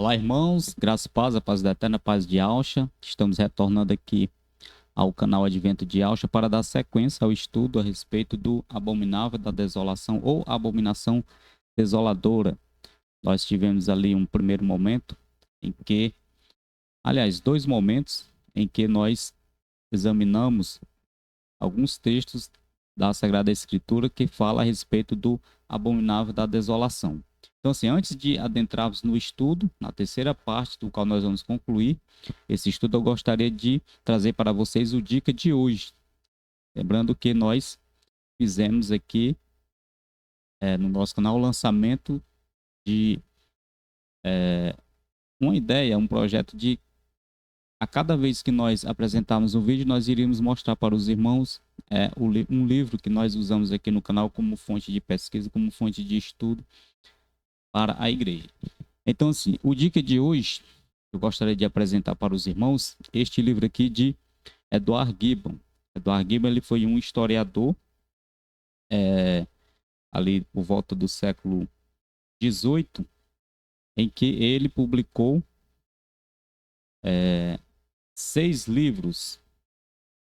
Olá, irmãos, graças e paz, a paz da eterna paz de Alcha. Estamos retornando aqui ao canal Advento de Alcha para dar sequência ao estudo a respeito do abominável da desolação ou abominação desoladora. Nós tivemos ali um primeiro momento em que, aliás, dois momentos em que nós examinamos alguns textos da Sagrada Escritura que fala a respeito do abominável da desolação. Então, assim, antes de adentrarmos no estudo, na terceira parte, do qual nós vamos concluir esse estudo, eu gostaria de trazer para vocês o dica de hoje. Lembrando que nós fizemos aqui no nosso canal o lançamento de uma ideia, um projeto de a cada vez que nós apresentarmos um vídeo, nós iríamos mostrar para os irmãos um livro que nós usamos aqui no canal como fonte de pesquisa, como fonte de estudo para a igreja. Então, assim, o dica de hoje, eu gostaria de apresentar para os irmãos este livro aqui de Edward Gibbon. Edward Gibbon, ele foi um historiador ali por volta do século XVIII, em que ele publicou 6 livros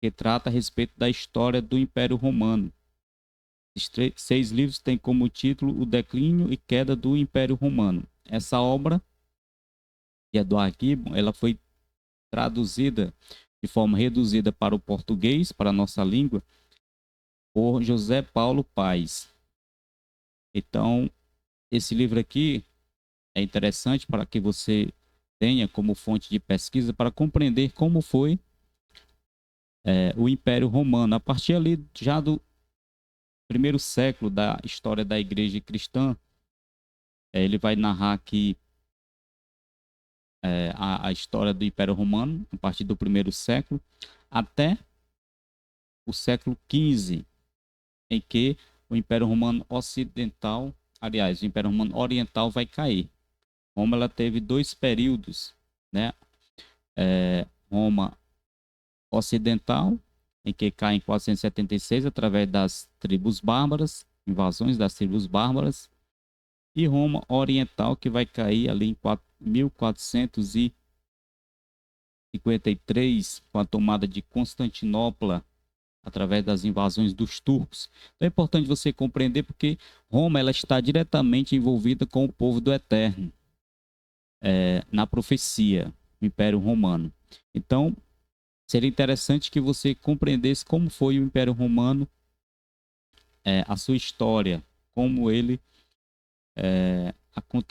que trata a respeito da história do Império Romano. Esses 6 livros têm como título O Declínio e Queda do Império Romano. Essa obra de Edward Gibbon, ela foi traduzida de forma reduzida para o português, para a nossa língua, por José Paulo Paes. Então, esse livro aqui é interessante para que você tenha como fonte de pesquisa para compreender como foi o Império Romano. A partir ali já do primeiro século da história da igreja cristã, ele vai narrar aqui a história do Império Romano, a partir do primeiro século, até o século XV, em que o Império Romano Ocidental, aliás, o Império Romano Oriental vai cair. Roma ela teve 2 períodos, né? Roma Ocidental, em que cai em 476 através das tribos bárbaras, invasões das tribos bárbaras, e Roma Oriental, que vai cair ali em 1453, com a tomada de Constantinopla, através das invasões dos turcos. Então é importante você compreender porque Roma ela está diretamente envolvida com o povo do Eterno, na profecia, o Império Romano. Então, seria interessante que você compreendesse como foi o Império Romano, a sua história, como ele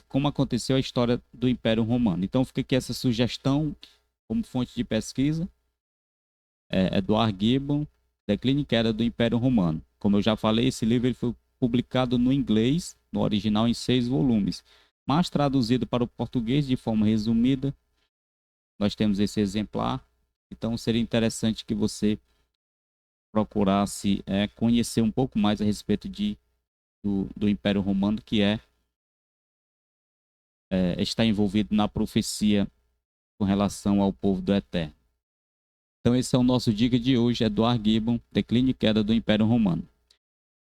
como aconteceu a história do Império Romano. Então fica aqui essa sugestão como fonte de pesquisa, Edward Gibbon, Declínio e Queda do Império Romano. Como eu já falei, esse livro ele foi publicado no inglês, no original em 6 volumes, mas traduzido para o português de forma resumida. Nós temos esse exemplar, então seria interessante que você procurasse conhecer um pouco mais a respeito do Império Romano, que está envolvido na profecia com relação ao povo do Eterno. Então esse é o nosso dica de hoje, Edward Gibbon, Declínio e Queda do Império Romano.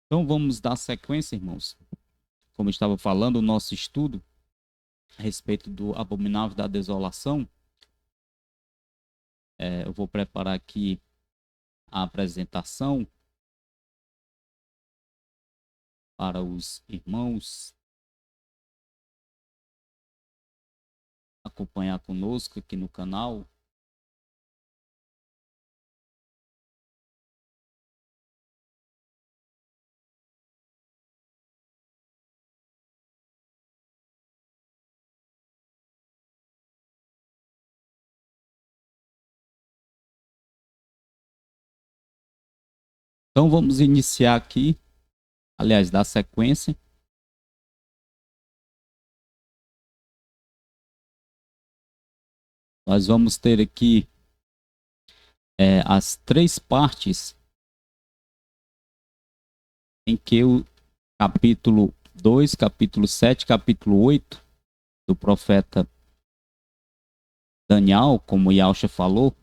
Então vamos dar sequência, irmãos. Como eu estava falando, o nosso estudo a respeito do abominável da desolação, eu vou preparar aqui a apresentação para os irmãos acompanhar conosco aqui no canal. Então vamos iniciar aqui, aliás, dar sequência. Nós vamos ter aqui as 3 partes em que o capítulo 2, capítulo 7, capítulo 8 do profeta Daniel, como Yalcha falou,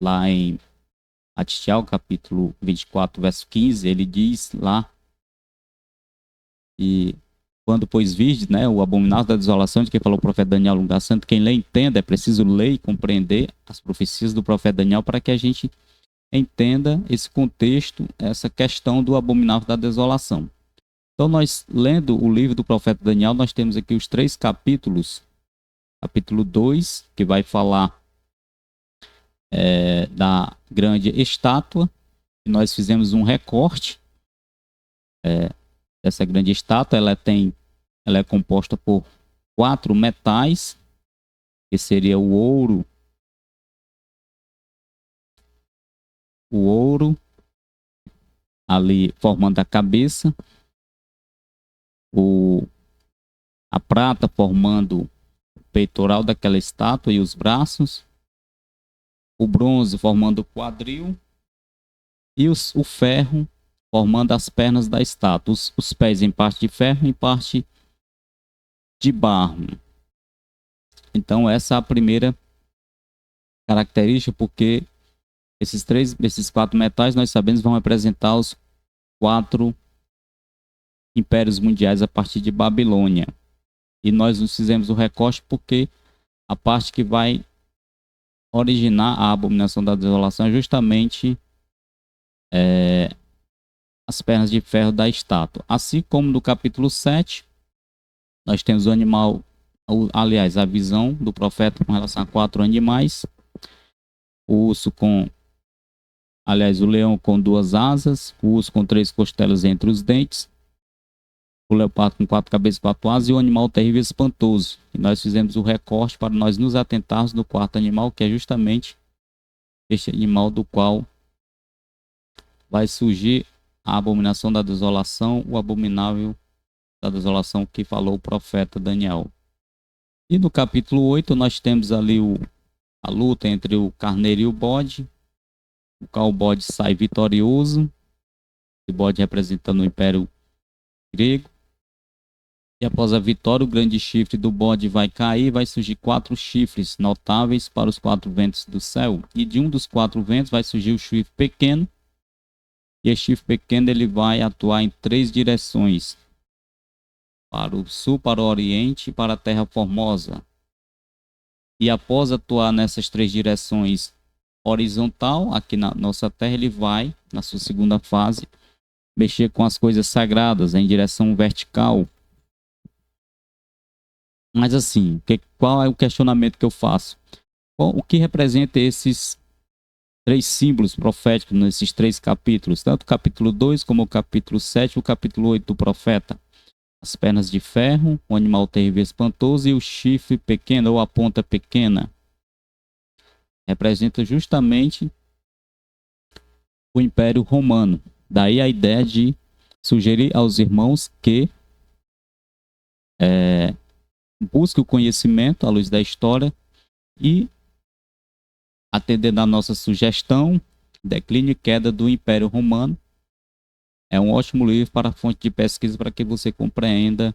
lá em Atiel, capítulo 24, verso 15, ele diz lá, e quando pois virdes, né, o abominável da desolação, de que falou o profeta Daniel no lugar santo, quem lê entenda, é preciso ler e compreender as profecias do profeta Daniel para que a gente entenda esse contexto, essa questão do abominável da desolação. Então, nós, lendo o livro do profeta Daniel, nós temos aqui os 3 capítulos. Capítulo 2, que vai falar da grande estátua. Nós fizemos um recorte dessa grande estátua. Ela é composta por 4 metais, que seria o ouro ali formando a cabeça, a prata formando o peitoral daquela estátua e os braços, o bronze formando o quadril e o ferro formando as pernas da estátua, os pés em parte de ferro e em parte de barro. Então essa é a primeira característica, porque esses 4 metais nós sabemos vão representar os 4 impérios mundiais a partir de Babilônia. E nós nos fizemos o recorte porque a parte que vai originar a abominação da desolação é justamente as pernas de ferro da estátua. Assim como no capítulo 7, nós temos o animal, aliás, a visão do profeta com relação a 4 animais. O urso o leão com 2 asas, o urso com 3 costelas entre os dentes, o leopardo com 4 cabeças e 4 asas e o animal terrível e espantoso. E nós fizemos o recorte para nós nos atentarmos no 4º animal, que é justamente este animal do qual vai surgir a abominação da desolação, o abominável da desolação que falou o profeta Daniel. E no capítulo 8 nós temos ali a luta entre o carneiro e o bode, o qual o bode sai vitorioso, o bode representando o Império Grego. E após a vitória, o grande chifre do bode vai cair e vai surgir 4 chifres notáveis para os 4 ventos do céu. E de um dos 4 ventos vai surgir o chifre pequeno. E esse chifre pequeno ele vai atuar em 3 direções: para o sul, para o oriente e para a terra formosa. E após atuar nessas 3 direções horizontal, aqui na nossa terra, ele vai, na sua segunda fase, mexer com as coisas sagradas em direção vertical. Mas assim, qual é o questionamento que eu faço? O que representa esses 3 símbolos proféticos nesses 3 capítulos? Tanto o capítulo 2 como o capítulo 7 e o capítulo 8 do profeta. As pernas de ferro, o animal terrível e espantoso e o chifre pequeno ou a ponta pequena. Representa justamente o Império Romano. Daí a ideia de sugerir aos irmãos que busque o conhecimento à luz da história e, atendendo à nossa sugestão, Declínio e Queda do Império Romano. É um ótimo livro para fonte de pesquisa para que você compreenda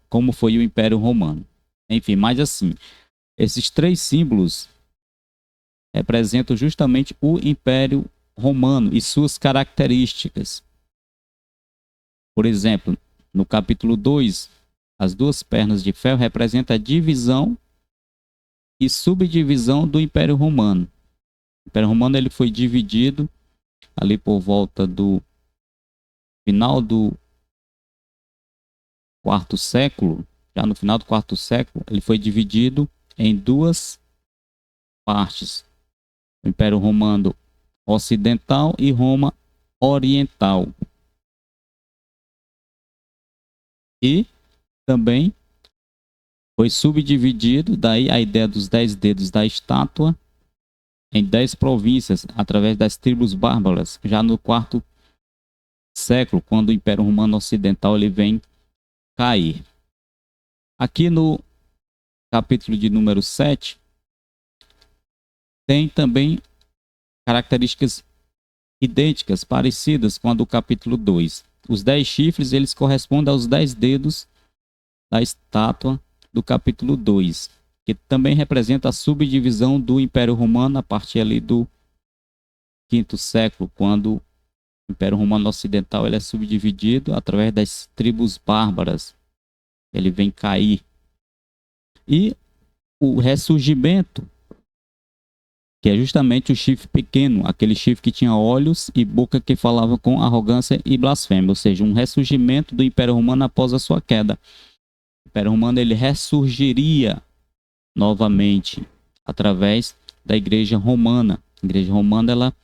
como foi o Império Romano. Enfim, mas assim, esses 3 símbolos representam justamente o Império Romano e suas características. Por exemplo, no capítulo 2, as 2 pernas de ferro representam a divisão e subdivisão do Império Romano. O Império Romano ele foi dividido ali por volta do final do 4º século. Já no final do 4º século, ele foi dividido em 2 partes: o Império Romano Ocidental e Roma Oriental. E também foi subdividido, daí a ideia dos 10 dedos da estátua, em 10 províncias, através das tribos bárbaras, já no 4º século, quando o Império Romano Ocidental ele vem cair. Aqui no capítulo de número 7, tem também características idênticas, parecidas com a do capítulo 2. Os 10 chifres, eles correspondem aos 10 dedos da estátua do capítulo 2, que também representa a subdivisão do Império Romano a partir ali do 5º século, quando O Império Romano Ocidental ele é subdividido através das tribos bárbaras. Ele vem cair. E o ressurgimento, que é justamente o chifre pequeno, aquele chifre que tinha olhos e boca que falava com arrogância e blasfêmia, ou seja, um ressurgimento do Império Romano após a sua queda. O Império Romano ele ressurgiria novamente através da Igreja Romana. A Igreja Romana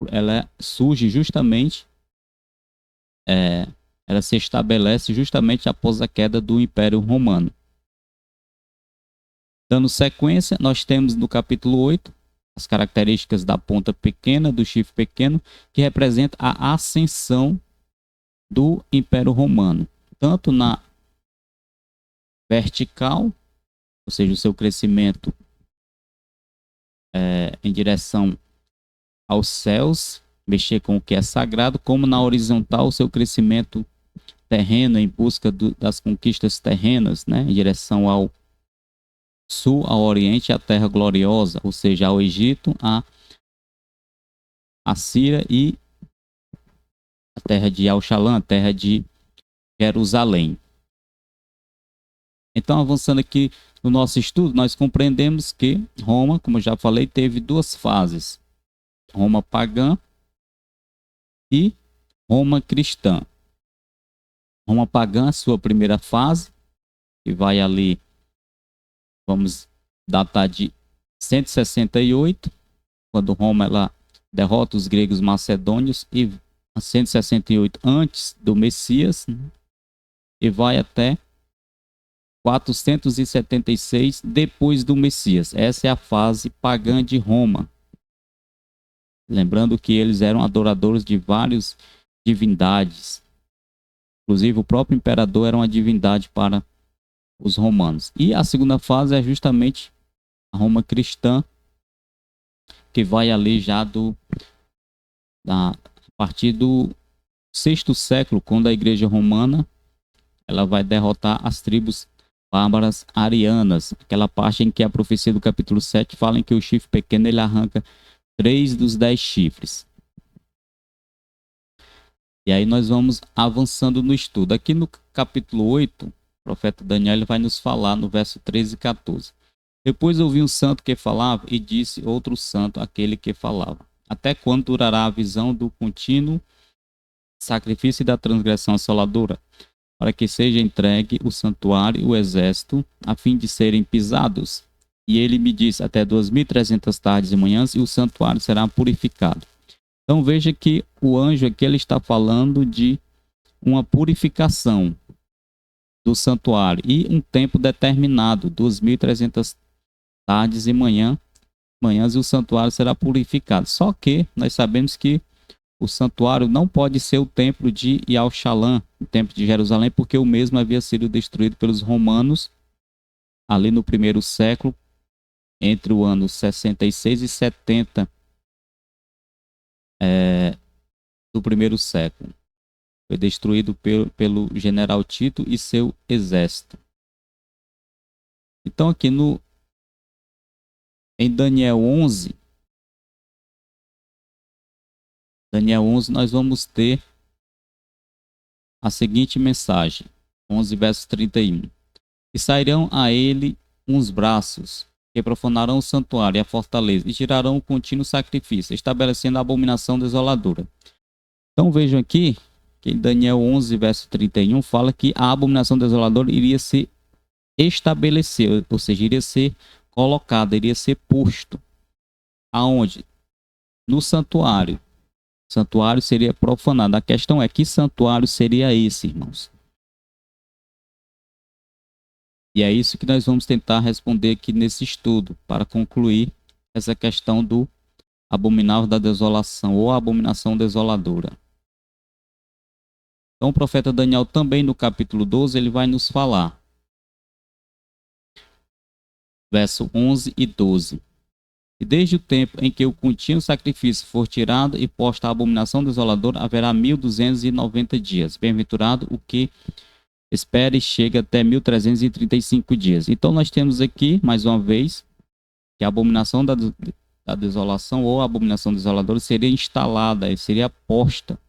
ela surge justamente, ela se estabelece justamente após a queda do Império Romano. Dando sequência, nós temos no capítulo 8 as características da ponta pequena, do chifre pequeno, que representa a ascensão do Império Romano, tanto na vertical, ou seja, o seu crescimento em direção aos céus, mexer com o que é sagrado, como na horizontal, o seu crescimento terreno em busca das conquistas terrenas, né, em direção ao sul, ao oriente, à terra gloriosa, ou seja, ao Egito, a Síria e a terra de Al-Shalom, a terra de Jerusalém. Então, avançando aqui no nosso estudo, nós compreendemos que Roma, como eu já falei, teve duas fases: Roma pagã e Roma cristã. Roma pagã, sua primeira fase, que vai ali, vamos datar de 168, quando Roma ela derrota os gregos macedônios, e 168 antes do Messias, e vai até 476 depois do Messias. Essa é a fase pagã de Roma. Lembrando que eles eram adoradores de várias divindades. Inclusive o próprio imperador era uma divindade para os romanos. E a segunda fase é justamente a Roma cristã, que vai ali já a partir do sexto século, quando a Igreja Romana ela vai derrotar as tribos bárbaras arianas, aquela parte em que a profecia do capítulo 7 fala em que o chifre pequeno ele arranca 3 dos 10 chifres. E aí nós vamos avançando no estudo. Aqui no capítulo 8, o profeta Daniel ele vai nos falar no verso 13 e 14. Depois ouvi um santo que falava e disse outro santo aquele que falava: até quando durará a visão do contínuo sacrifício e da transgressão assoladora, para que seja entregue o santuário e o exército, a fim de serem pisados? E ele me disse: até 2.300 tardes e manhãs, e o santuário será purificado. Então veja que o anjo aqui ele está falando de uma purificação do santuário e um tempo determinado, 2.300 tardes e manhãs, e o santuário será purificado. Só que nós sabemos que o santuário não pode ser o templo de Al-Shalom, o templo de Jerusalém, porque o mesmo havia sido destruído pelos romanos ali no primeiro século, entre o ano 66 e 70 do primeiro século. Foi destruído pelo general Tito e seu exército. Então aqui em Daniel 11, nós vamos ter a seguinte mensagem, 11 verso 31. E sairão a ele uns braços, que profanarão o santuário e a fortaleza, e tirarão o contínuo sacrifício, estabelecendo a abominação desoladora. Então vejam aqui, que em Daniel 11 verso 31 fala que a abominação desoladora iria se estabelecer, ou seja, iria ser colocada, iria ser posto. Aonde? No santuário. O santuário seria profanado. A questão é: que santuário seria esse, irmãos? E é isso que nós vamos tentar responder aqui nesse estudo, para concluir essa questão do abominável da desolação, ou a abominação desoladora. Então o profeta Daniel também no capítulo 12, ele vai nos falar. Verso 11 e 12. E desde o tempo em que o contínuo sacrifício for tirado e posta a abominação desoladora, haverá 1.290 dias. Bem-aventurado o que espera e chega até 1.335 dias. Então nós temos aqui, mais uma vez, que a abominação da desolação ou abominação desoladora seria instalada, seria posta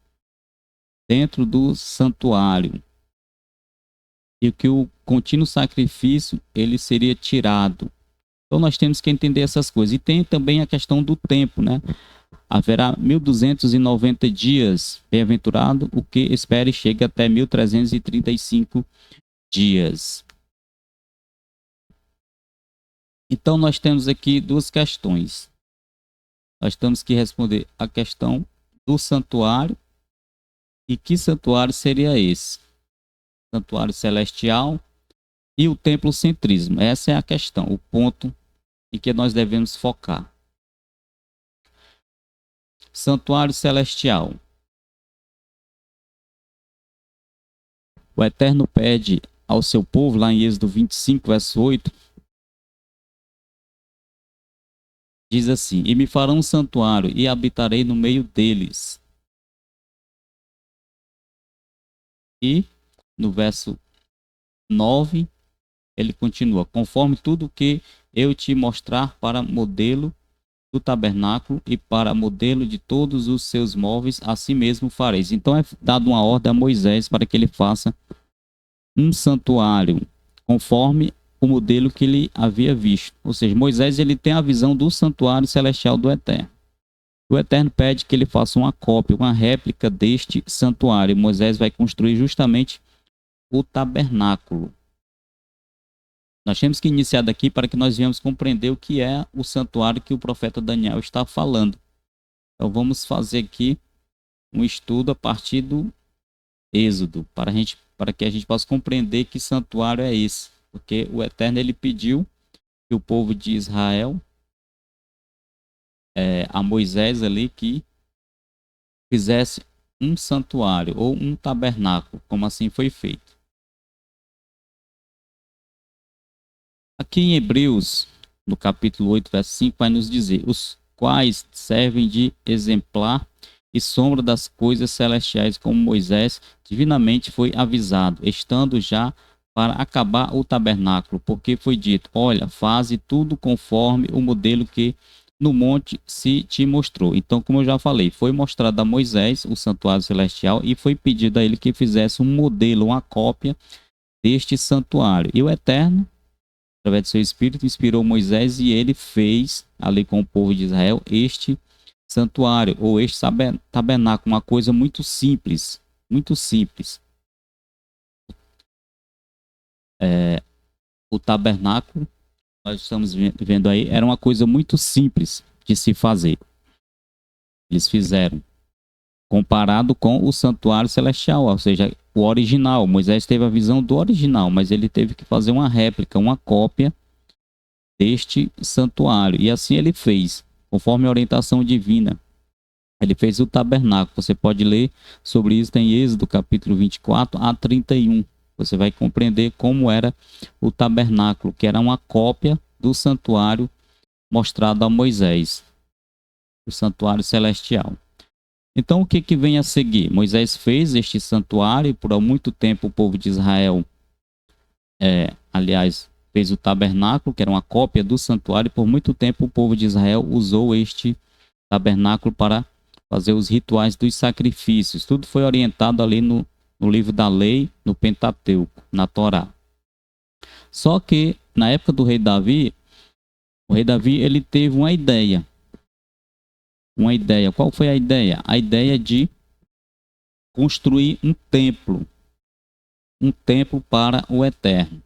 dentro do santuário, e que o contínuo sacrifício ele seria tirado. Então nós temos que entender essas coisas. E tem também a questão do tempo, né? Haverá 1290 dias, bem-aventurado o que espere chegue até 1335 dias. Então nós temos aqui duas questões. Nós temos que responder a questão do santuário. E que santuário seria esse? Santuário celestial e o templocentrismo. Essa é a questão, o ponto em que nós devemos focar. Santuário celestial. O Eterno pede ao seu povo, lá em Êxodo 25, verso 8, diz assim: E me farão um santuário, e habitarei no meio deles. E no verso 9, ele continua: Conforme tudo que eu te mostrar para modelo do tabernáculo e para modelo de todos os seus móveis, assim mesmo fareis. Então é dado uma ordem a Moisés para que ele faça um santuário, conforme o modelo que ele havia visto. Ou seja, Moisés ele tem a visão do santuário celestial do Eterno. O Eterno pede que ele faça uma cópia, uma réplica deste santuário. Moisés vai construir justamente o tabernáculo. Nós temos que iniciar daqui para que nós venhamos compreender o que é o santuário que o profeta Daniel está falando. Então vamos fazer aqui um estudo a partir do Êxodo, para que a gente possa compreender que santuário é esse. Porque o Eterno ele pediu que o povo de Israel, a Moisés ali, que fizesse um santuário ou um tabernáculo, como assim foi feito. Aqui em Hebreus, no capítulo 8, verso 5, vai nos dizer: os quais servem de exemplar e sombra das coisas celestiais, como Moisés divinamente foi avisado, estando já para acabar o tabernáculo, porque foi dito: olha, faze tudo conforme o modelo que no monte se te mostrou. Então, como eu já falei, foi mostrado a Moisés o santuário celestial e foi pedido a ele que fizesse um modelo, uma cópia deste santuário. E o Eterno, através do seu Espírito, inspirou Moisés e ele fez, ali com o povo de Israel, este santuário ou este tabernáculo, uma coisa muito simples, muito simples. O tabernáculo, nós estamos vendo aí, era uma coisa muito simples de se fazer. Eles fizeram, comparado com o santuário celestial, ou seja, o original. Moisés teve a visão do original, mas ele teve que fazer uma réplica, uma cópia deste santuário. E assim ele fez, conforme a orientação divina. Ele fez o tabernáculo. Você pode ler sobre isso em Êxodo capítulo 24 a 31. Você vai compreender como era o tabernáculo, que era uma cópia do santuário mostrado a Moisés, o santuário celestial. Então, o que vem a seguir? Moisés fez este santuário e por muito tempo o povo de Israel, fez o tabernáculo, que era uma cópia do santuário, e por muito tempo o povo de Israel usou este tabernáculo para fazer os rituais dos sacrifícios. Tudo foi orientado ali no livro da lei, no Pentateuco, na Torá. Só que, na época do rei Davi, o rei Davi ele teve uma ideia. Uma ideia. Qual foi a ideia? A ideia de construir um templo para o Eterno.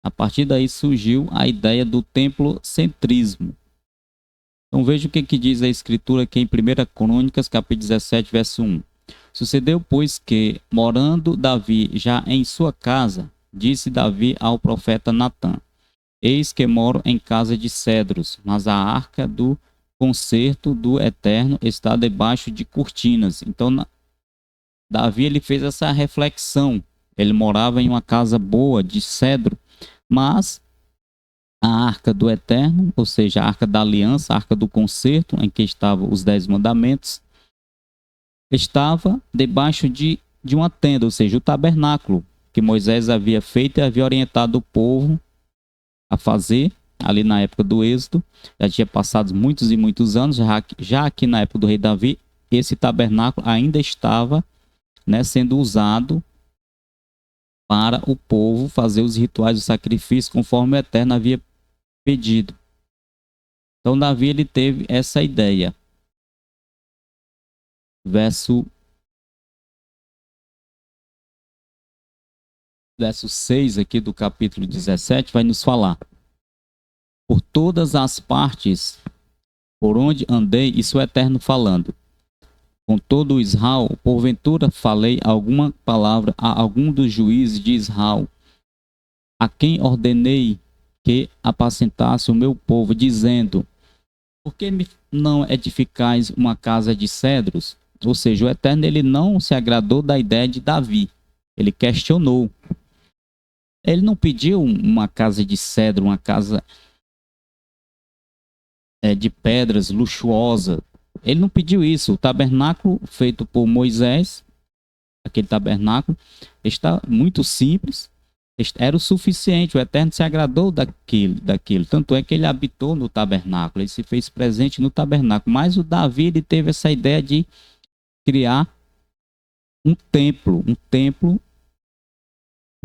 A partir daí surgiu a ideia do templocentrismo. Então veja o que diz a Escritura aqui em 1 Crônicas, capítulo 17, verso 1. Sucedeu, pois, que, morando Davi já em sua casa, disse Davi ao profeta Natã: Eis que moro em casa de cedros, mas a arca do concerto do Eterno está debaixo de cortinas. Então, Davi ele fez essa reflexão. Ele morava em uma casa boa, de cedro, mas a arca do Eterno, ou seja, a arca da aliança, a arca do concerto, em que estavam os 10 mandamentos, estava debaixo de uma tenda, ou seja, o tabernáculo que Moisés havia feito e havia orientado o povo a fazer ali na época do Êxodo, já tinha passado muitos e muitos anos, já aqui na época do rei Davi, esse tabernáculo ainda estava, né, sendo usado para o povo fazer os rituais do sacrifício conforme o Eterno havia pedido. Então Davi ele teve essa ideia. Verso 6 aqui do capítulo 17 vai nos falar: por todas as partes por onde andei, isso é o Eterno falando, com todo o Israel, porventura falei alguma palavra a algum dos juízes de Israel, a quem ordenei que apacentasse o meu povo, dizendo: por que não edificais uma casa de cedros? Ou seja, o Eterno ele não se agradou da ideia de Davi. Ele questionou. Ele não pediu uma casa de cedro, uma casa de pedras luxuosa. Ele não pediu isso. O tabernáculo feito por Moisés, aquele tabernáculo, está muito simples. Era o suficiente. O Eterno se agradou daquilo. Tanto é que ele habitou no tabernáculo. Ele se fez presente no tabernáculo. Mas o Davi ele teve essa ideia de criar um templo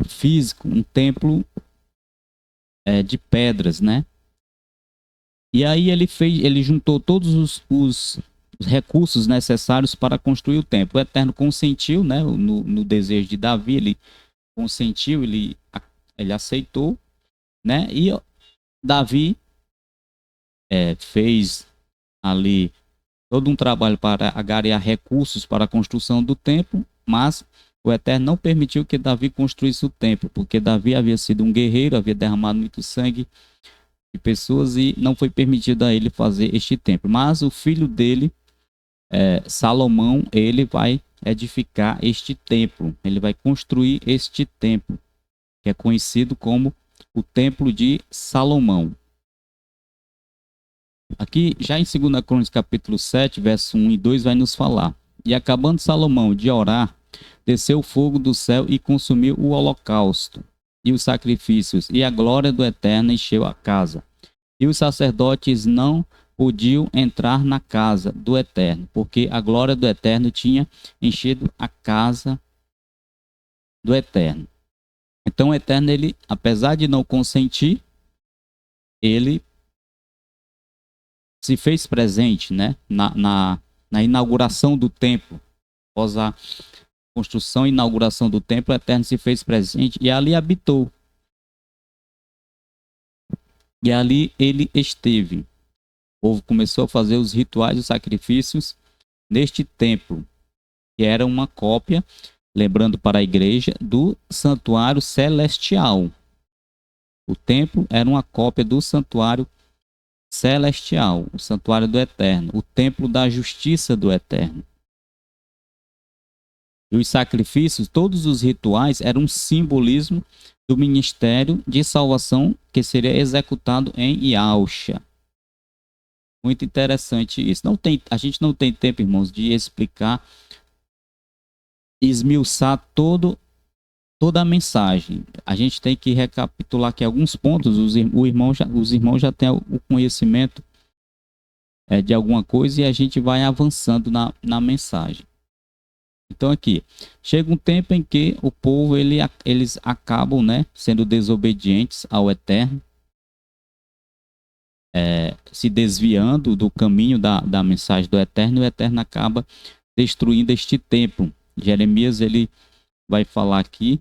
físico, um templo de pedras, né? E aí ele juntou todos os recursos necessários para construir o templo. O Eterno consentiu, né? No desejo de Davi, ele consentiu, ele aceitou, né? E Davi fez ali todo um trabalho para agariar recursos para a construção do templo, mas o Eterno não permitiu que Davi construísse o templo, porque Davi havia sido um guerreiro, havia derramado muito sangue de pessoas e não foi permitido a ele fazer este templo. Mas o filho dele, Salomão, ele vai edificar este templo, ele vai construir este templo, que é conhecido como o Templo de Salomão. Aqui, já em 2 Crônicas, capítulo 7, verso 1 e 2, vai nos falar: e acabando Salomão de orar, desceu o fogo do céu e consumiu o holocausto e os sacrifícios, e a glória do Eterno encheu a casa. E os sacerdotes não podiam entrar na casa do Eterno, porque a glória do Eterno tinha enchido a casa do Eterno. Então o Eterno, ele, apesar de não consentir, ele se fez presente, né, na inauguração do templo. Após a construção e inauguração do templo, o Eterno se fez presente e ali habitou. E ali ele esteve. O povo começou a fazer os rituais e os sacrifícios neste templo, que era uma cópia, lembrando para a igreja, do santuário celestial. O templo era uma cópia do santuário celestial, o santuário do Eterno, o templo da justiça do Eterno. E os sacrifícios, todos os rituais, eram um simbolismo do ministério de salvação que seria executado em Yahushua. Muito interessante isso. A gente não tem tempo, irmãos, de explicar, esmiuçar toda a mensagem. A gente tem que recapitular aqui alguns pontos. Os irmãos já têm o conhecimento de alguma coisa e a gente vai avançando na mensagem. Então aqui, chega um tempo em que o povo eles acabam, né, sendo desobedientes ao Eterno, se desviando do caminho da mensagem do Eterno, e o Eterno acaba destruindo este templo. Jeremias ele vai falar aqui,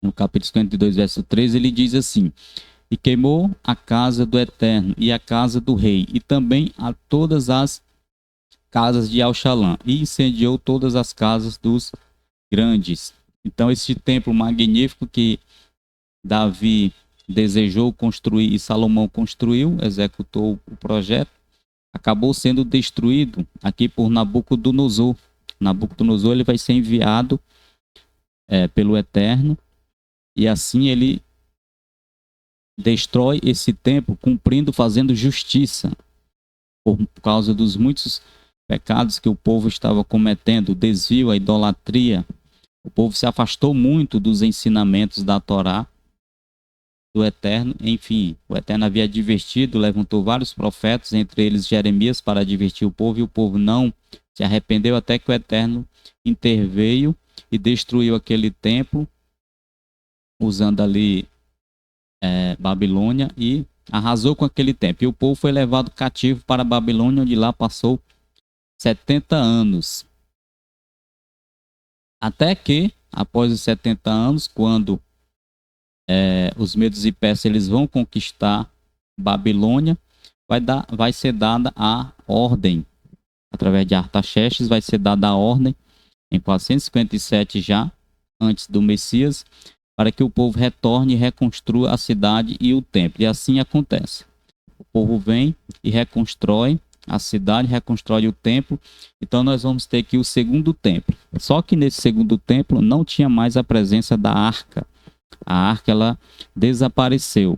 no capítulo 52, verso 13, ele diz assim: e queimou a casa do Eterno e a casa do rei, e também a todas as casas de Al-Shalom, e incendiou todas as casas dos grandes. Então, esse templo magnífico que Davi desejou construir e Salomão construiu, executou o projeto, acabou sendo destruído aqui por Nabucodonosor. Nabucodonosor ele vai ser enviado pelo Eterno, e assim ele destrói esse templo, fazendo justiça por causa dos muitos pecados que o povo estava cometendo, o desvio, a idolatria. O povo se afastou muito dos ensinamentos da Torá do Eterno. Enfim, o Eterno havia advertido, levantou vários profetas, entre eles Jeremias, para advertir o povo, e o povo não se arrependeu, até que o Eterno interveio e destruiu aquele templo, usando ali Babilônia, e arrasou com aquele templo. E o povo foi levado cativo para a Babilônia, onde lá passou 70 anos. Até que, após os 70 anos, quando os medos e persas eles vão conquistar Babilônia, vai ser dada a ordem, através de Artaxerxes, vai ser dada a ordem, em 457 já, antes do Messias, para que o povo retorne e reconstrua a cidade e o templo. E assim acontece. O povo vem e reconstrói a cidade, reconstrói o templo. Então nós vamos ter aqui o segundo templo. Só que nesse segundo templo não tinha mais a presença da arca. A arca ela desapareceu.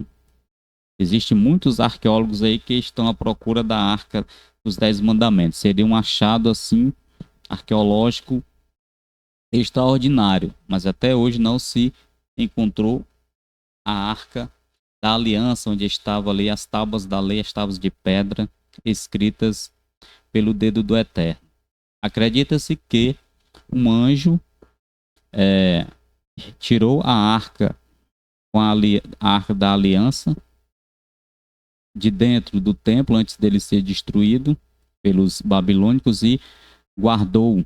Existem muitos arqueólogos aí que estão à procura da arca dos 10 mandamentos. Seria um achado assim arqueológico extraordinário, mas até hoje não se encontrou a arca da aliança, onde estavam ali as tábuas da lei, as tábuas de pedra escritas pelo dedo do Eterno. Acredita-se que um anjo tirou a arca com a arca da aliança de dentro do templo antes dele ser destruído pelos babilônicos e guardou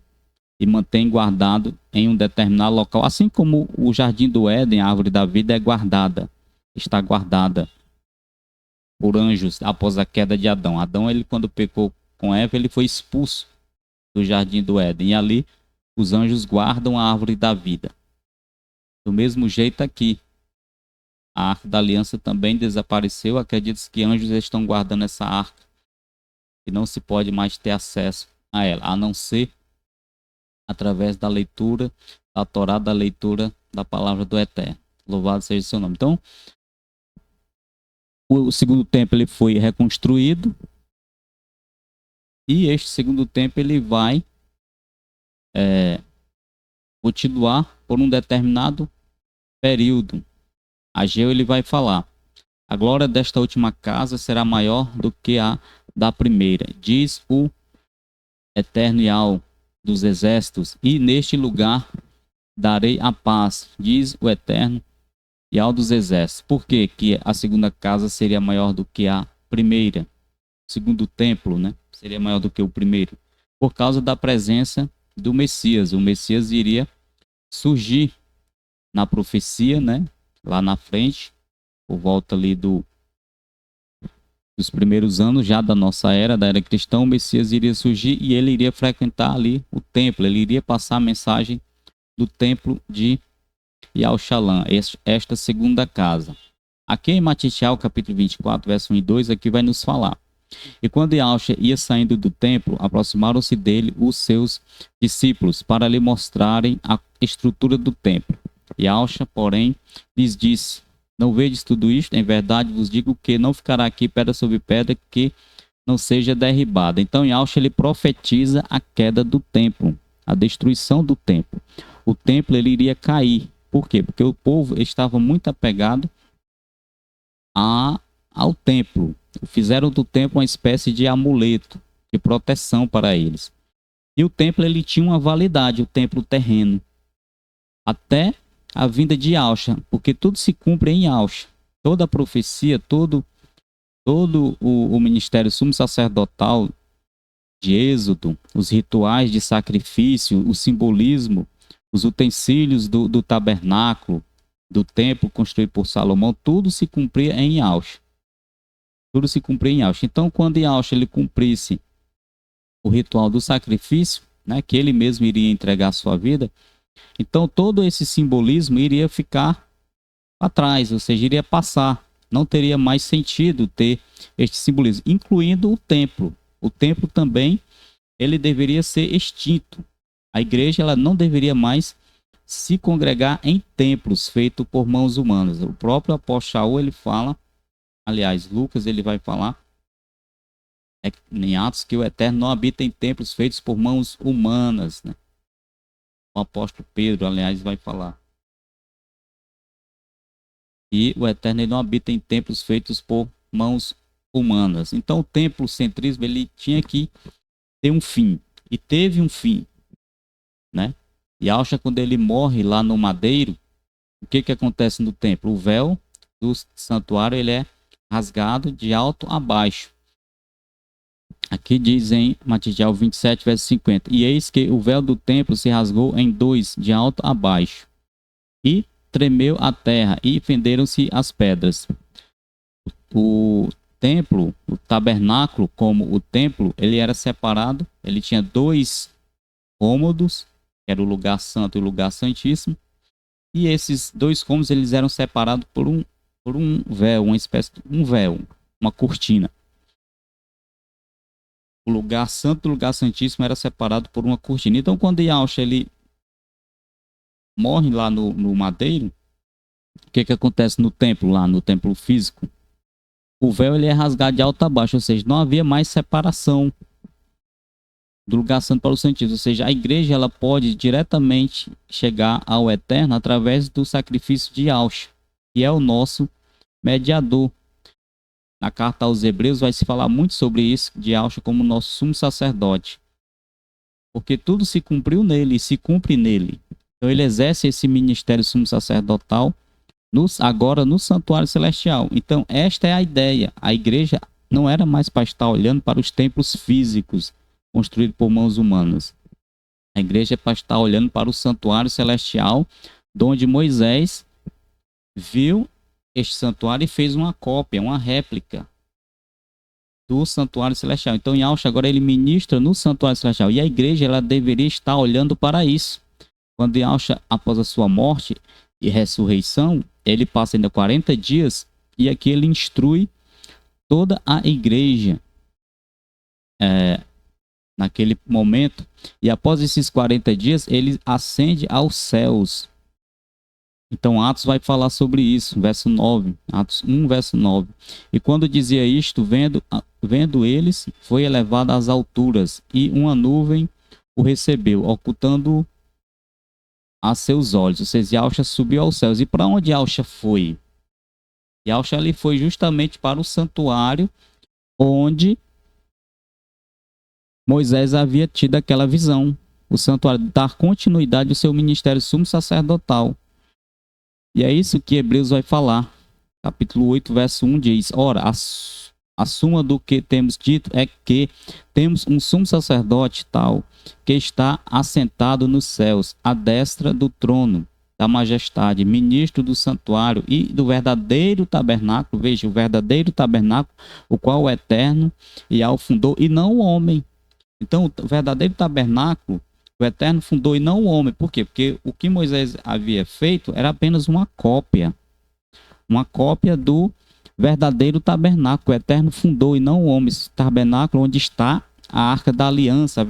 e mantém guardado em um determinado local, assim como o jardim do Éden, a árvore da vida, é guardada, está guardada por anjos após a queda de Adão. Adão, ele quando pecou com Eva, ele foi expulso do jardim do Éden, e ali os anjos guardam a árvore da vida. Do mesmo jeito aqui, a arca da aliança também desapareceu. Acredita-se que anjos estão guardando essa arca e não se pode mais ter acesso a ela, a não ser através da leitura da Torá, da leitura da palavra do Eterno. Louvado seja o seu nome. Então, o segundo templo ele foi reconstruído, e este segundo templo ele vai continuar por um determinado período. Ageu ele vai falar: a glória desta última casa será maior do que a da primeira, diz o Eterno Yahweh dos exércitos, e neste lugar darei a paz, diz o Eterno Yahweh dos exércitos. Por que que a segunda casa seria maior do que a primeira? O segundo templo, né, seria maior do que o primeiro? Por causa da presença do Messias. O Messias iria surgir na profecia, né, lá na frente, por volta ali dos primeiros anos já da nossa era, da era cristã. O Messias iria surgir e ele iria frequentar ali o templo, ele iria passar a mensagem do templo de Yaushalam, esta segunda casa. Aqui em Matitial, capítulo 24, verso 1 e 2, aqui vai nos falar: e quando Yausha ia saindo do templo, aproximaram-se dele os seus discípulos para lhe mostrarem a estrutura do templo. Yausha, porém, lhes disse: não vedes tudo isto? Em verdade vos digo que não ficará aqui pedra sobre pedra que não seja derribada. Então Yausha ele profetiza a queda do templo, a destruição do templo. O templo ele iria cair. Por quê? Porque o povo estava muito apegado ao templo. Fizeram do templo uma espécie de amuleto, de proteção para eles. E o templo ele tinha uma validade, o templo terreno, até a vinda de Yausha, porque tudo se cumpre em Yausha. Toda a profecia, todo o ministério sumo sacerdotal de Êxodo, os rituais de sacrifício, o simbolismo, os utensílios do tabernáculo, do templo construído por Salomão, tudo se cumpria em Yausha. Tudo se cumpria em Yausha. Então, quando Yausha ele cumprisse o ritual do sacrifício, né, que ele mesmo iria entregar a sua vida, então todo esse simbolismo iria ficar para trás, ou seja, iria passar. Não teria mais sentido ter este simbolismo, incluindo o templo. O templo também ele deveria ser extinto. A igreja ela não deveria mais se congregar em templos feitos por mãos humanas. O próprio apóstolo Shaul, ele fala, aliás, Lucas ele vai falar em Atos que o Eterno não habita em templos feitos por mãos humanas, né? O apóstolo Pedro, aliás, vai falar. E o Eterno ele não habita em templos feitos por mãos humanas. Então o templocentrismo ele tinha que ter um fim. E teve um fim, né? Yahshua, quando ele morre lá no madeiro, o que que acontece no templo? O véu do santuário ele é rasgado de alto a baixo. Aqui diz em Matitiel 27, verso 50. E eis que o véu do templo se rasgou em dois, de alto a baixo. E tremeu a terra, e fenderam-se as pedras. O templo, o tabernáculo, como o templo, ele era separado. Ele tinha dois cômodos, que era o lugar santo e o lugar santíssimo. E esses dois cômodos eles eram separados por um véu, uma espécie de um véu, uma cortina. O lugar santo e o lugar santíssimo era separado por uma cortina. Então, quando Yahshua ele morre lá no madeiro, o que que acontece no templo, lá no templo físico? O véu ele é rasgado de alto a baixo, ou seja, não havia mais separação do lugar santo para o santíssimo. Ou seja, a igreja ela pode diretamente chegar ao Eterno através do sacrifício de Yahshua, que é o nosso mediador. Na carta aos Hebreus vai se falar muito sobre isso, de Yahshua como nosso sumo sacerdote. Porque tudo se cumpriu nele e se cumpre nele. Então ele exerce esse ministério sumo sacerdotal agora no santuário celestial. Então esta é a ideia. A igreja não era mais para estar olhando para os templos físicos construídos por mãos humanas. A igreja é para estar olhando para o santuário celestial, onde Moisés viu este santuário e fez uma cópia, uma réplica do santuário celestial. Então Yahshua agora ele ministra no santuário celestial. E a igreja ela deveria estar olhando para isso. Quando Yahshua, após a sua morte e ressurreição, ele passa ainda 40 dias e aqui ele instrui toda a igreja naquele momento. E após esses 40 dias, ele ascende aos céus. Então Atos vai falar sobre isso, verso 9, Atos 1, verso 9. E quando dizia isto, vendo eles, foi elevado às alturas, e uma nuvem o recebeu, ocultando a seus olhos. Ou seja, Yahshua subiu aos céus. E para onde Yahshua foi? Yahshua ele foi justamente para o santuário, onde Moisés havia tido aquela visão. O santuário dar continuidade ao seu ministério sumo sacerdotal. E é isso que Hebreus vai falar. Capítulo 8, verso 1 diz: Ora, a suma do que temos dito é que temos um sumo sacerdote tal, que está assentado nos céus, à destra do trono da majestade, ministro do santuário e do verdadeiro tabernáculo. Veja, o verdadeiro tabernáculo, o qual o Eterno e ao fundou, e não o homem. Então, o verdadeiro tabernáculo, o Eterno fundou e não o homem. Por quê? Porque o que Moisés havia feito era apenas uma cópia do verdadeiro tabernáculo. O Eterno fundou e não o homem. Esse tabernáculo onde está a arca da aliança,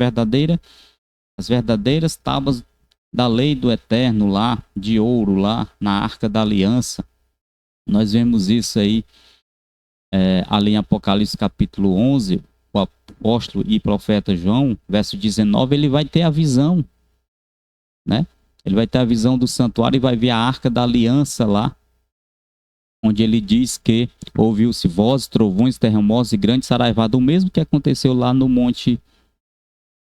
as verdadeiras tábuas da lei do Eterno lá, de ouro lá, na arca da aliança. Nós vemos isso aí ali em Apocalipse capítulo 11, o apóstolo e profeta João, verso 19, ele vai ter a visão, né? Ele vai ter a visão do santuário e vai ver a arca da aliança lá, onde ele diz que ouviu-se vozes, trovões, terremotos e grande saraivada, o mesmo que aconteceu lá no Monte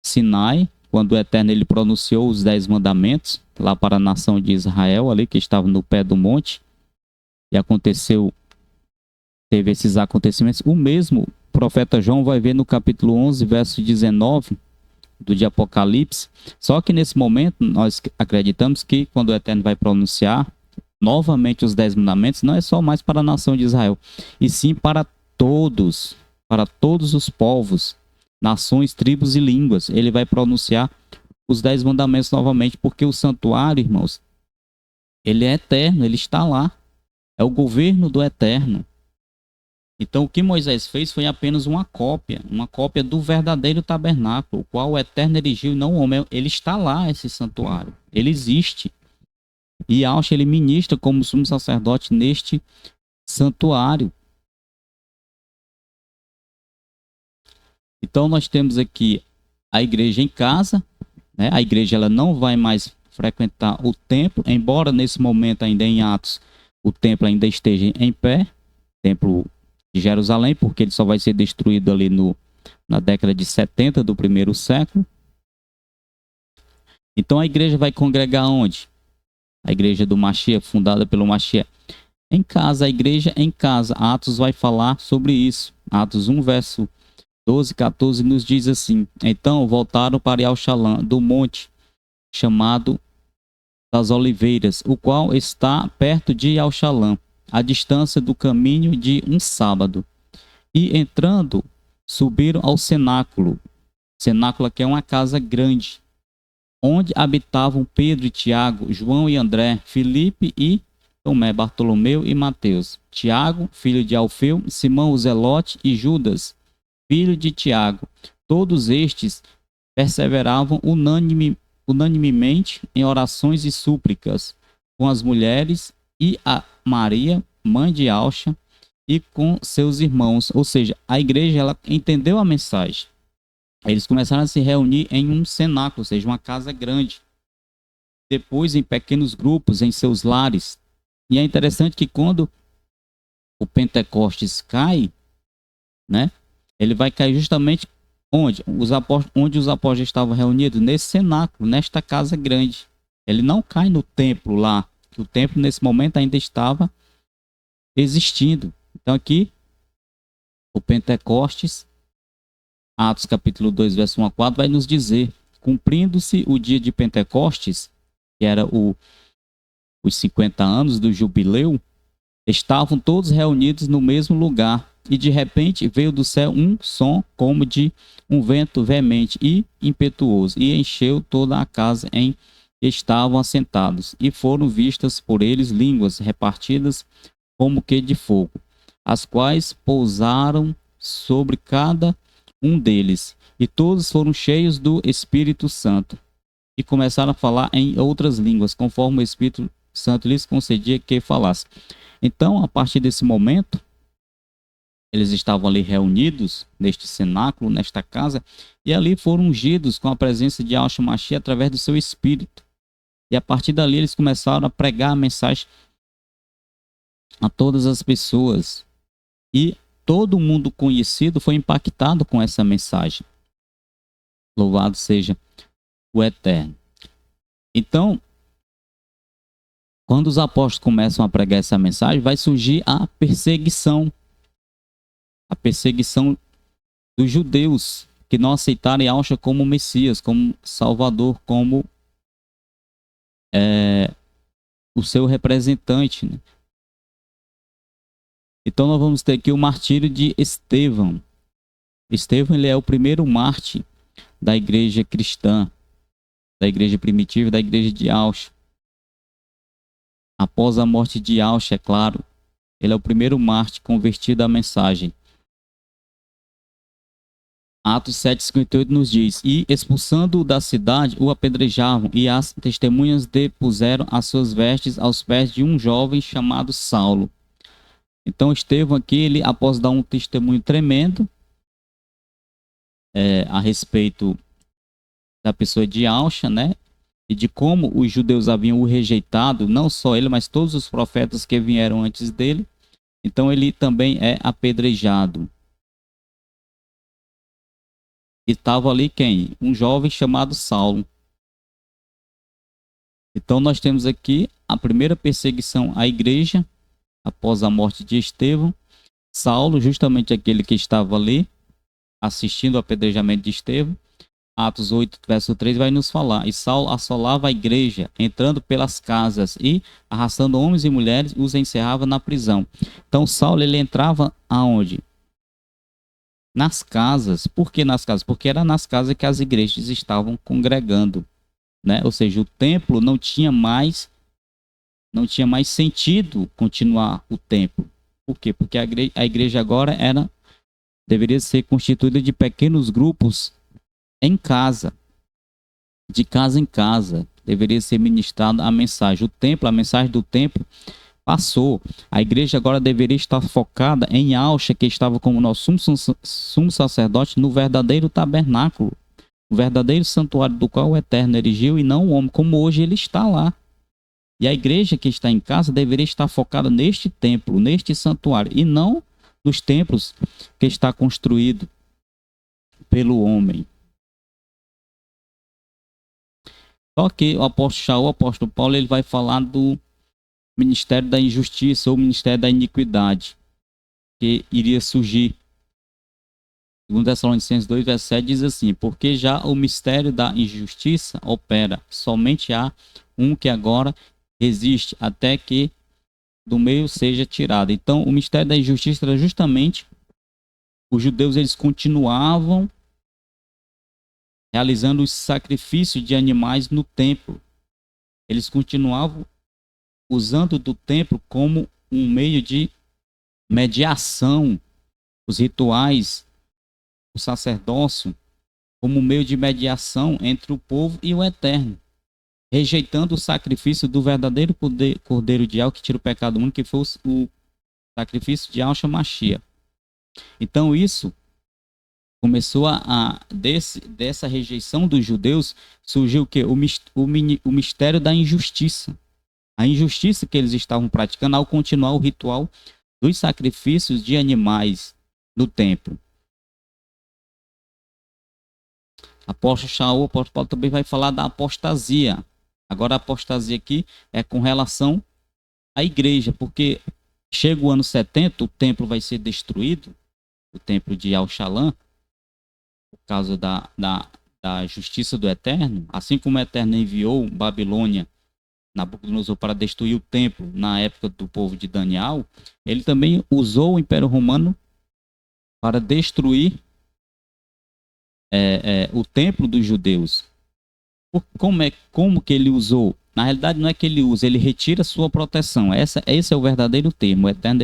Sinai, quando o Eterno ele pronunciou os 10 mandamentos lá para a nação de Israel, ali que estava no pé do monte, e teve esses acontecimentos. O mesmo profeta João vai ver no capítulo 11, verso 19 do de Apocalipse. Só que nesse momento nós acreditamos que quando o Eterno vai pronunciar novamente os 10 mandamentos, não é só mais para a nação de Israel, e sim para todos os povos, nações, tribos e línguas. Ele vai pronunciar os 10 mandamentos novamente, porque o santuário, irmãos, ele é eterno, ele está lá. É o governo do Eterno. Então, o que Moisés fez foi apenas uma cópia do verdadeiro tabernáculo, o qual o Eterno erigiu e não o homem. Ele está lá, esse santuário. Ele existe. E Yahshua, ele ministra como sumo sacerdote neste santuário. Então, nós temos aqui a igreja em casa, né? A igreja ela não vai mais frequentar o templo, embora nesse momento ainda em Atos o templo ainda esteja em pé, templo de Jerusalém, porque ele só vai ser destruído ali na década de 70 do primeiro século. Então a igreja vai congregar onde? A igreja do Mashiach, fundada pelo Mashiach. Em casa, a igreja em casa. Atos vai falar sobre isso. Atos 1, verso 12, 14 nos diz assim: então voltaram para Yalshalã, do monte chamado das Oliveiras, o qual está perto de Yalshalã, à distância do caminho de um sábado. E entrando, subiram ao cenáculo. Cenáculo que é uma casa grande, onde habitavam Pedro e Tiago, João e André, Filipe e Tomé, Bartolomeu e Mateus, Tiago, filho de Alfeu, Simão o Zelote e Judas, filho de Tiago. Todos estes perseveravam unanimemente em orações e súplicas com as mulheres e a Maria, mãe de Alcha, e com seus irmãos. Ou seja, a igreja ela entendeu a mensagem. Eles começaram a se reunir em um cenáculo, ou seja, uma casa grande. Depois em pequenos grupos, em seus lares. E é interessante que quando o Pentecostes cai, né, ele vai cair justamente onde os apóstolos estavam reunidos, nesse cenáculo, nesta casa grande. Ele não cai no templo lá, que o templo nesse momento ainda estava existindo. Então aqui, o Pentecostes, Atos capítulo 2, verso 1 a 4, vai nos dizer: cumprindo-se o dia de Pentecostes, que era os 50 anos do jubileu, estavam todos reunidos no mesmo lugar, e de repente veio do céu um som como de um vento veemente e impetuoso, e encheu toda a casa em que estavam assentados, e foram vistas por eles línguas repartidas como que de fogo, as quais pousaram sobre cada um deles, e todos foram cheios do Espírito Santo, e começaram a falar em outras línguas, conforme o Espírito Santo lhes concedia que falasse. Então, a partir desse momento, eles estavam ali reunidos neste cenáculo, nesta casa, e ali foram ungidos com a presença de Yahshua Mashiach através do seu Espírito. E a partir dali eles começaram a pregar a mensagem a todas as pessoas. E todo mundo conhecido foi impactado com essa mensagem. Louvado seja o Eterno. Então, quando os apóstolos começam a pregar essa mensagem, vai surgir a perseguição. A perseguição dos judeus que não aceitaram Yahshua como Messias, como Salvador, como o seu representante, né? Então nós vamos ter aqui o martírio de Estevão. Estevão ele é o primeiro mártir da igreja cristã, da igreja primitiva, da igreja de Yahshua. Após a morte de Yahshua, é claro, ele é o primeiro mártir convertido à mensagem. Atos 7,58 nos diz: e expulsando-o da cidade, o apedrejavam, e as testemunhas depuseram as suas vestes aos pés de um jovem chamado Saulo. Então Estevão aqui, ele, após dar um testemunho tremendo a respeito da pessoa de Yahshua, né, e de como os judeus haviam o rejeitado, não só ele, mas todos os profetas que vieram antes dele, então ele também é apedrejado. E estava ali quem? Um jovem chamado Saulo. Então nós temos aqui a primeira perseguição à igreja, após a morte de Estevão. Saulo, justamente aquele que estava ali, assistindo ao apedrejamento de Estevão. Atos 8, verso 3 vai nos falar: e Saulo assolava a igreja, entrando pelas casas e, arrastando homens e mulheres, os encerrava na prisão. Então Saulo, ele entrava aonde? Nas casas. Por que nas casas? Porque era nas casas que as igrejas estavam congregando, né? Ou seja, o templo não tinha mais sentido continuar o templo. Por quê? Porque a igreja agora deveria ser constituída de pequenos grupos em casa, de casa em casa, deveria ser ministrada a mensagem. A mensagem do templo passou. A igreja agora deveria estar focada em Yahshua, que estava como nosso sumo sacerdote no verdadeiro tabernáculo, o verdadeiro santuário do qual o Eterno erigiu, e não o homem, como hoje ele está lá. E a igreja que está em casa deveria estar focada neste templo, neste santuário, e não nos templos que está construído pelo homem. Só que o apóstolo Shaul, o apóstolo Paulo, ele vai falar do ministério da injustiça ou ministério da iniquidade que iria surgir. Segundo Tessalonicenses 2, verso 7 diz assim: porque já o mistério da injustiça opera, somente há um que agora resiste até que do meio seja tirado. Então, o mistério da injustiça era justamente os judeus, eles continuavam realizando os sacrifícios de animais no templo. Eles continuavam usando do templo como um meio de mediação, os rituais, o sacerdócio, como um meio de mediação entre o povo e o Eterno, rejeitando o sacrifício do verdadeiro Cordeiro de Yahweh que tira o pecado do mundo, que foi o sacrifício de Yahshua Mashiach. Então isso começou dessa rejeição dos judeus, surgiu o quê? O mistério da injustiça. A injustiça que eles estavam praticando ao continuar o ritual dos sacrifícios de animais no templo. Apóstolo Shaul, o apóstolo Paulo também vai falar da apostasia. Agora a apostasia aqui é com relação à igreja, porque chega o ano 70, o templo vai ser destruído, o templo de Al-Shalom, por causa da justiça do Eterno, assim como o Eterno enviou Babilônia, Nabucodonosor, para destruir o templo na época do povo de Daniel, ele também usou o Império Romano para destruir o templo dos judeus. Como que ele usou? Na realidade, não é que ele usa, ele retira sua proteção. Esse é o verdadeiro termo. O Eterno,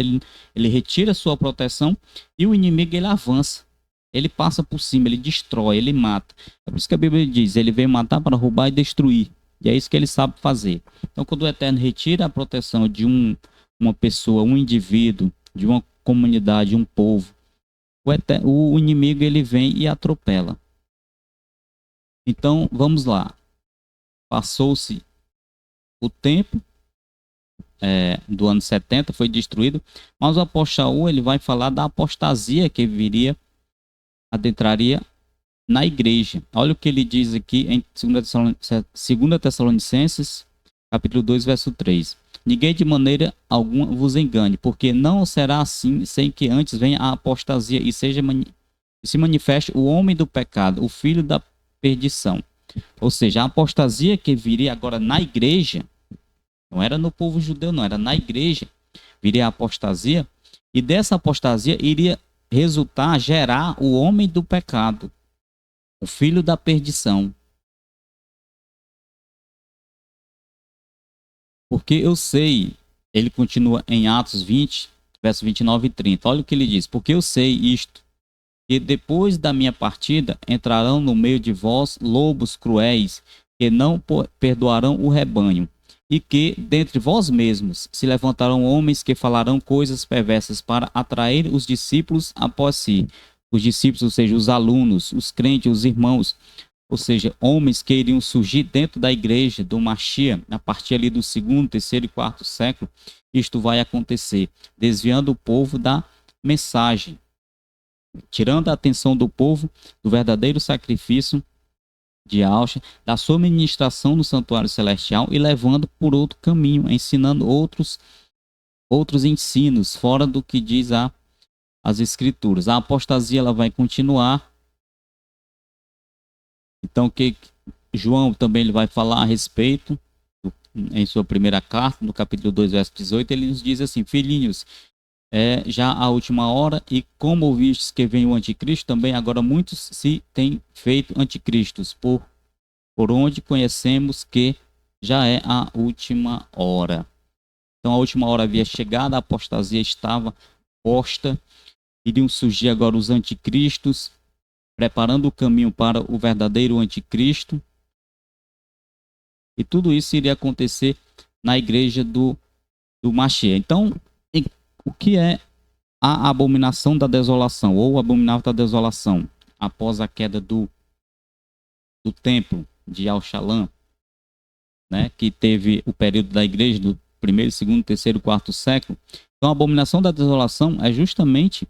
ele retira sua proteção e o inimigo, ele avança. Ele passa por cima, ele destrói, ele mata. É por isso que a Bíblia diz, ele veio matar para roubar e destruir. E é isso que ele sabe fazer. Então, quando o Eterno retira a proteção de uma pessoa, um indivíduo, de uma comunidade, um povo, o inimigo, ele vem e atropela. Então, vamos lá. Passou-se o tempo do ano 70, foi destruído, mas o apóstolo Shaul, ele vai falar da apostasia que adentraria na igreja. Olha o que ele diz aqui em 2 Tessalonicenses, capítulo 2, verso 3. Ninguém de maneira alguma vos engane, porque não será assim sem que antes venha a apostasia e se manifeste o homem do pecado, o filho da perdição. Ou seja, a apostasia que viria agora na igreja, não era no povo judeu, não, era na igreja, viria a apostasia, e dessa apostasia iria gerar o homem do pecado, o filho da perdição. Porque eu sei, ele continua em Atos 20, verso 29 e 30, olha o que ele diz, porque eu sei isto, que depois da minha partida entrarão no meio de vós lobos cruéis, que não perdoarão o rebanho, e que dentre vós mesmos se levantarão homens que falarão coisas perversas para atrair os discípulos após si. Os discípulos, ou seja, os alunos, os crentes, os irmãos, ou seja, homens que iriam surgir dentro da igreja do Mashiach, a partir ali do 2º, 3º e 4º século. Isto vai acontecer, desviando o povo da mensagem, tirando a atenção do povo do verdadeiro sacrifício de Yahshua, da sua ministração no santuário celestial e levando por outro caminho, ensinando outros ensinos fora do que diz as escrituras. A apostasia, ela vai continuar. Então, que João também ele vai falar a respeito em sua primeira carta, no capítulo 2, verso 18, ele nos diz assim: filhinhos, já a última hora, e como ouvistes que vem o anticristo, também agora muitos se têm feito anticristos, por onde conhecemos que já é a última hora. Então a última hora havia chegado, a apostasia estava posta, iriam surgir agora os anticristos, preparando o caminho para o verdadeiro anticristo, e tudo isso iria acontecer na igreja do Mashiach. Então, o que é a abominação da desolação, ou o abominável da desolação, após a queda do templo de Al-Shalom? né, que teve o período da igreja do primeiro, segundo, terceiro, quarto século. Então, a abominação da desolação é justamente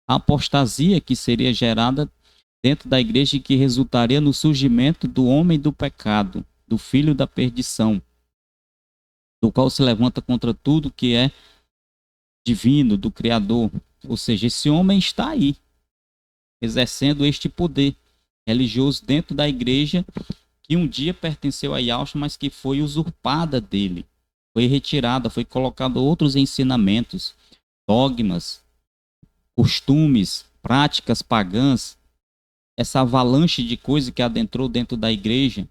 a apostasia que seria gerada dentro da igreja e que resultaria no surgimento do homem do pecado, do filho da perdição, do qual se levanta contra tudo que é divino, do Criador. Ou seja, esse homem está aí, exercendo este poder religioso dentro da igreja que um dia pertenceu a Yahshua, mas que foi usurpada dele. Foi retirada, foi colocado outros ensinamentos, dogmas, costumes, práticas pagãs, essa avalanche de coisas que adentrou dentro da igreja,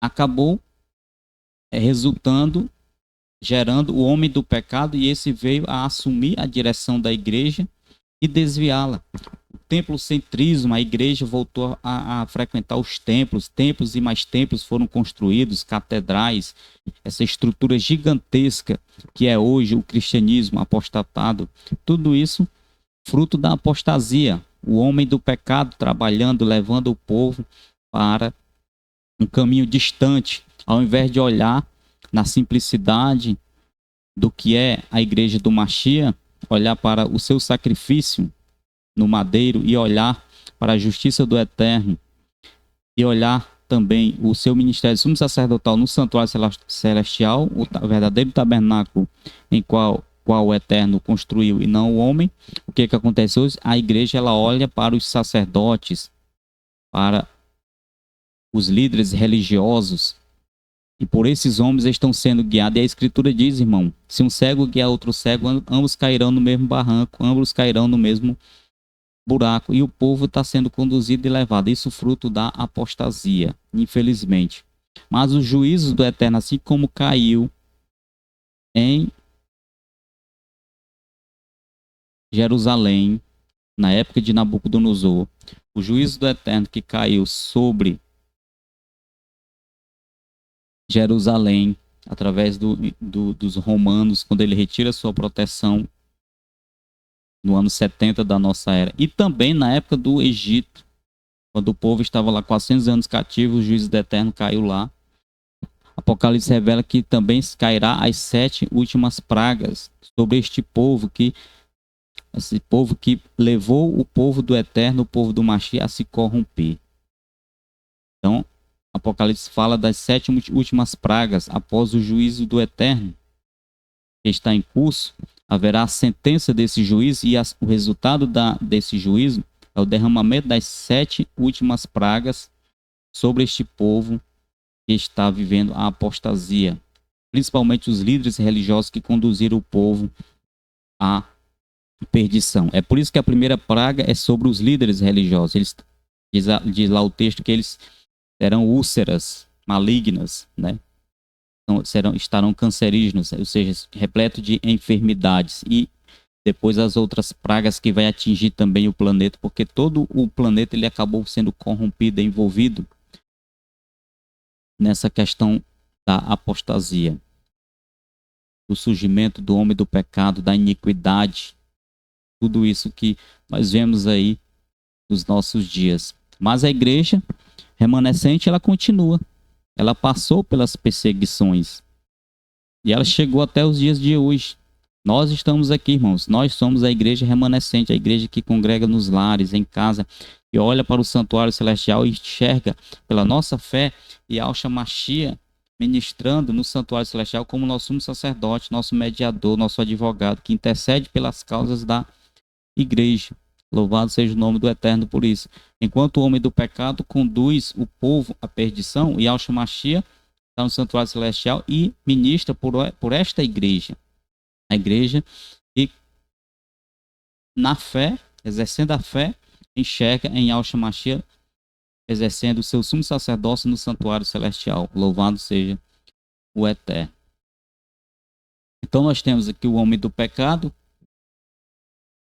acabou resultando, gerando o homem do pecado, e esse veio a assumir a direção da igreja e desviá-la. O templocentrismo, a igreja voltou a frequentar os templos, templos e mais templos foram construídos, catedrais, essa estrutura gigantesca que é hoje o cristianismo apostatado, tudo isso fruto da apostasia, o homem do pecado trabalhando, levando o povo para um caminho distante, ao invés de olhar na simplicidade do que é a igreja do Mashiach, olhar para o seu sacrifício no madeiro e olhar para a justiça do Eterno e olhar também o seu ministério sumo sacerdotal no santuário celestial, o verdadeiro tabernáculo em qual o Eterno construiu e não o homem. O que acontece hoje? A igreja ela olha para os sacerdotes, para os líderes religiosos, e por esses homens estão sendo guiados. E a Escritura diz, irmão, se um cego guiar outro cego, ambos cairão no mesmo barranco, ambos cairão no mesmo buraco, e o povo está sendo conduzido e levado. Isso fruto da apostasia, infelizmente. Mas os juízos do Eterno, assim como caiu em Jerusalém, na época de Nabucodonosor, o juízo do Eterno que caiu sobre Jerusalém, através dos romanos, quando ele retira sua proteção no ano 70 da nossa era, e também na época do Egito, quando o povo estava lá 400 anos cativo, o juízo do Eterno caiu lá. Apocalipse revela que também cairá as 7 últimas pragas sobre esse povo que levou o povo do Eterno, o povo do Mashiach, a se corromper. Então, Apocalipse fala das 7 últimas pragas após o juízo do Eterno que está em curso. Haverá a sentença desse juízo, e o resultado desse juízo é o derramamento das 7 últimas pragas sobre este povo que está vivendo a apostasia, principalmente os líderes religiosos que conduziram o povo à perdição. É por isso que a primeira praga é sobre os líderes religiosos. Diz lá o texto que eles terão úlceras malignas, né? Então, estarão cancerígenos, ou seja, repleto de enfermidades, e depois as outras pragas que vai atingir também o planeta, porque todo o planeta ele acabou sendo corrompido, envolvido nessa questão da apostasia, do surgimento do homem do pecado, da iniquidade, tudo isso que nós vemos aí nos nossos dias. Mas a igreja remanescente, ela continua. Ela passou pelas perseguições e ela chegou até os dias de hoje. Nós estamos aqui, irmãos. Nós somos a igreja remanescente, a igreja que congrega nos lares, em casa, e olha para o santuário celestial e enxerga pela nossa fé e Yahshua Mashiach ministrando no santuário celestial como nosso sumo sacerdote, nosso mediador, nosso advogado, que intercede pelas causas da igreja. Louvado seja o nome do Eterno por isso. Enquanto o homem do pecado conduz o povo à perdição, Yahshua Mashiach está no santuário celestial e ministra por esta igreja. A igreja que, na fé, exercendo a fé, enxerga em Yahshua Mashiach, exercendo o seu sumo sacerdócio no santuário celestial. Louvado seja o Eterno. Então nós temos aqui o homem do pecado.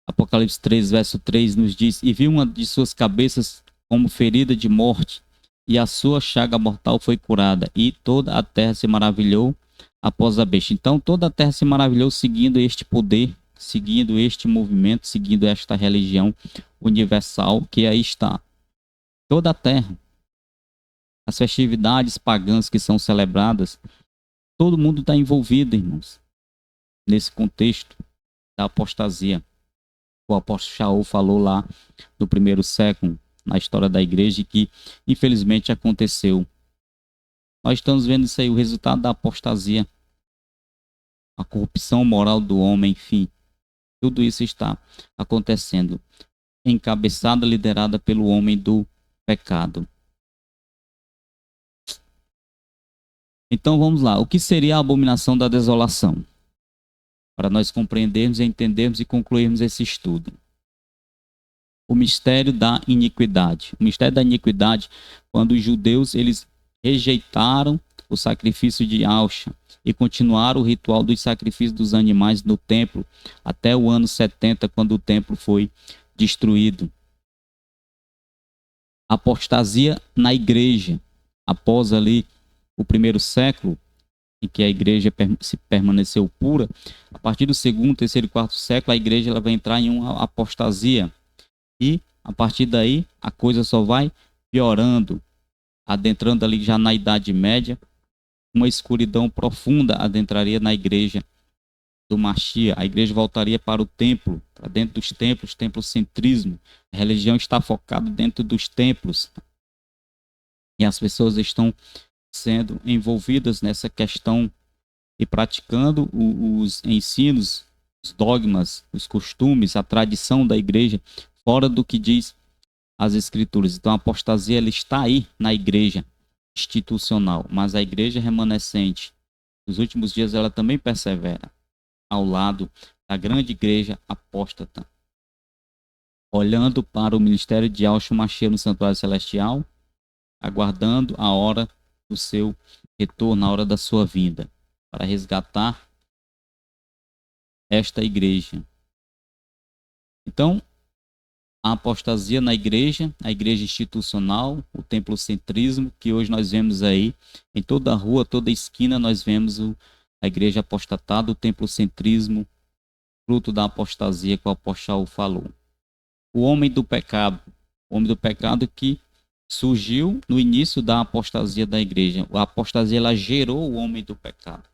Apocalipse 3, verso 3 nos diz: e viu uma de suas cabeças como ferida de morte, e a sua chaga mortal foi curada, e toda a terra se maravilhou após a besta. Então toda a terra se maravilhou seguindo este poder, seguindo este movimento, seguindo esta religião universal que aí está. Toda a terra. as festividades pagãs que são celebradas, todo mundo está envolvido, irmãos, nesse contexto da apostasia. O apóstolo Shaul falou lá no primeiro século, na história da igreja, que infelizmente aconteceu. Nós estamos vendo isso aí, o resultado da apostasia, a corrupção moral do homem, enfim, tudo isso está acontecendo, encabeçada, liderada pelo homem do pecado. Então vamos lá, o que seria a abominação da desolação? Para nós compreendermos, entendermos e concluirmos esse estudo. O mistério da iniquidade. O mistério da iniquidade, quando os judeus eles rejeitaram o sacrifício de Ausha e continuaram o ritual dos sacrifícios dos animais no templo até o ano 70, quando o templo foi destruído. Apostasia na igreja. Após ali o primeiro século, em que a igreja se permaneceu pura, a partir do segundo, terceiro e quarto século, a igreja ela vai entrar em uma apostasia. E, a partir daí, a coisa só vai piorando, adentrando ali já na Idade Média, uma escuridão profunda adentraria na igreja do Mashiach. A igreja voltaria para o templo, para dentro dos templos, templocentrismo. A religião está focada dentro dos templos. E as pessoas estão sendo envolvidas nessa questão e praticando os ensinos, os dogmas, os costumes, a tradição da igreja, fora do que diz as escrituras. Então a apostasia ela está aí na igreja institucional, mas a igreja remanescente, nos últimos dias ela também persevera ao lado da grande igreja apóstata, olhando para o ministério de Yahshua Mashiach no santuário celestial, aguardando a hora do seu retorno, a hora da sua vinda, para resgatar esta igreja. Então, a apostasia na igreja, a igreja institucional, o templocentrismo, que hoje nós vemos aí, em toda a rua, toda a esquina, nós vemos a igreja apostatada, o templocentrismo, fruto da apostasia que o apóstolo falou. O homem do pecado que surgiu no início da apostasia da igreja. A apostasia ela gerou o homem do pecado.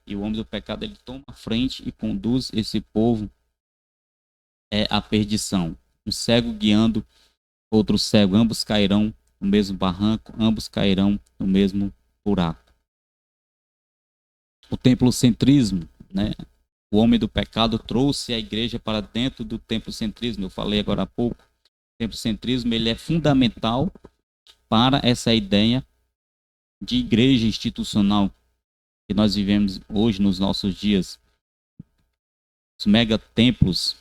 E o homem do pecado ele toma a frente e conduz esse povo à perdição. Um cego guiando outro cego, ambos cairão no mesmo barranco, ambos cairão no mesmo buraco. O templocentrismo, né? O homem do pecado trouxe a igreja para dentro do templocentrismo. Eu falei agora há pouco. O templocentrismo ele é fundamental para essa ideia de igreja institucional que nós vivemos hoje nos nossos dias. Os megatemplos,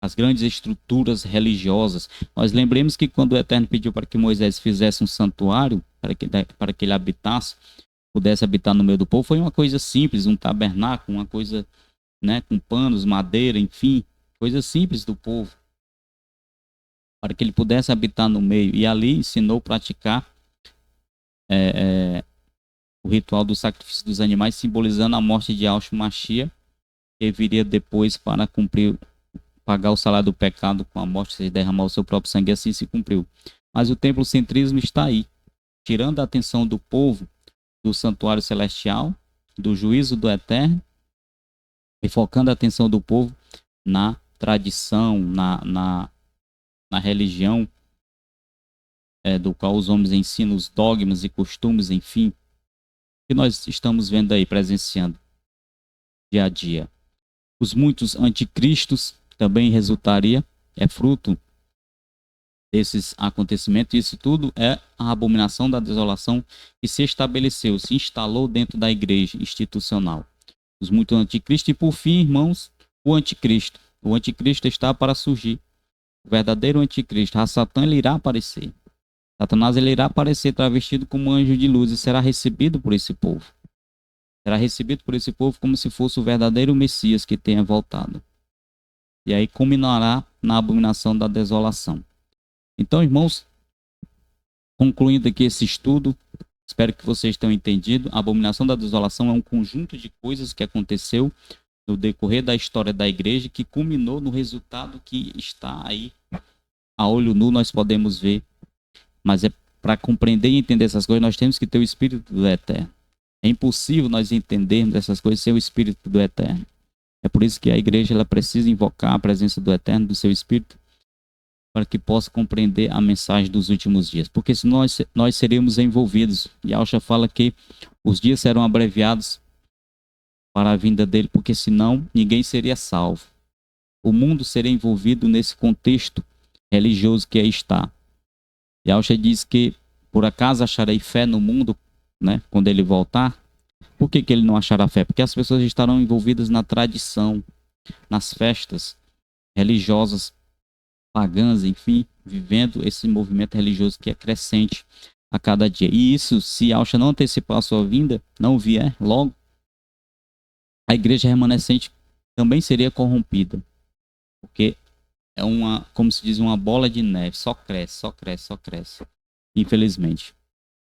as grandes estruturas religiosas. Nós lembremos que quando o Eterno pediu para que Moisés fizesse um santuário, para que ele habitasse, pudesse habitar no meio do povo, foi uma coisa simples, um tabernáculo, uma coisa, né, com panos, madeira, enfim, coisa simples do povo, para que ele pudesse habitar no meio. E ali ensinou a praticar o ritual do sacrifício dos animais, simbolizando a morte de Yahshua Mashiach, que viria depois para pagar o salário do pecado com a morte, se derramar o seu próprio sangue, assim se cumpriu. Mas o templocentrismo está aí, tirando a atenção do povo do santuário celestial, do juízo do Eterno, e focando a atenção do povo na tradição, na religião, do qual os homens ensinam os dogmas e costumes, enfim, que nós estamos vendo aí, presenciando dia a dia. Os muitos anticristos também resultaria, é fruto desses acontecimentos. Isso tudo é a abominação da desolação que se estabeleceu, se instalou dentro da igreja institucional. Os muitos anticristos e, por fim, irmãos, o anticristo. O anticristo está para surgir. O verdadeiro anticristo, a Satã, ele irá aparecer. Satanás ele irá aparecer travestido como anjo de luz e será recebido por esse povo. Será recebido por esse povo como se fosse o verdadeiro Messias que tenha voltado. E aí culminará na abominação da desolação. Então, irmãos, concluindo aqui esse estudo, espero que vocês tenham entendido. A abominação da desolação é um conjunto de coisas que aconteceu no decorrer da história da igreja que culminou no resultado que está aí a olho nu, nós podemos ver. Mas é para compreender e entender essas coisas, nós temos que ter o Espírito do Eterno. É impossível nós entendermos essas coisas sem o Espírito do Eterno. É por isso que a igreja ela precisa invocar a presença do Eterno, do seu Espírito, para que possa compreender a mensagem dos últimos dias. Porque senão nós seríamos envolvidos. E Yahshua fala que os dias serão abreviados para a vinda dele, porque senão ninguém seria salvo. O mundo seria envolvido nesse contexto religioso que aí está. Yahshua diz que por acaso acharei fé no mundo, né, quando ele voltar. Por que ele não achará fé? Porque as pessoas estarão envolvidas na tradição, nas festas religiosas pagãs, enfim, vivendo esse movimento religioso que é crescente a cada dia. E isso, se Yahshua não antecipar a sua vinda, não vier logo, a igreja remanescente também seria corrompida. Porque é uma, como se diz, uma bola de neve, só cresce, só cresce, só cresce. Infelizmente.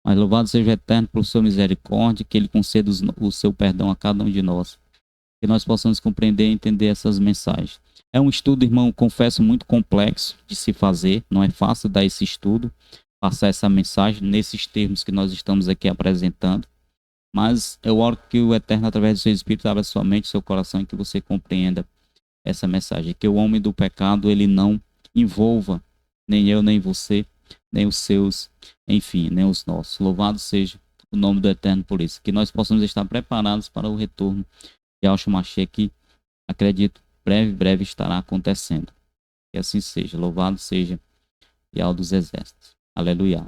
Mas louvado seja o Eterno por sua misericórdia, que ele conceda o seu perdão a cada um de nós. Que nós possamos compreender e entender essas mensagens. É um estudo, irmão, confesso, muito complexo de se fazer. Não é fácil dar esse estudo, passar essa mensagem nesses termos que nós estamos aqui apresentando. Mas eu oro que o Eterno, através do seu Espírito, abra sua mente, seu coração e que você compreenda essa mensagem. Que o homem do pecado, ele não envolva nem eu, nem você, nem os seus, enfim, nem os nossos. Louvado seja o nome do Eterno por isso. Que nós possamos estar preparados para o retorno de Yahshua Mashiach, que acredito breve estará acontecendo. Que assim seja. Louvado seja Yahweh dos Exércitos. Aleluia.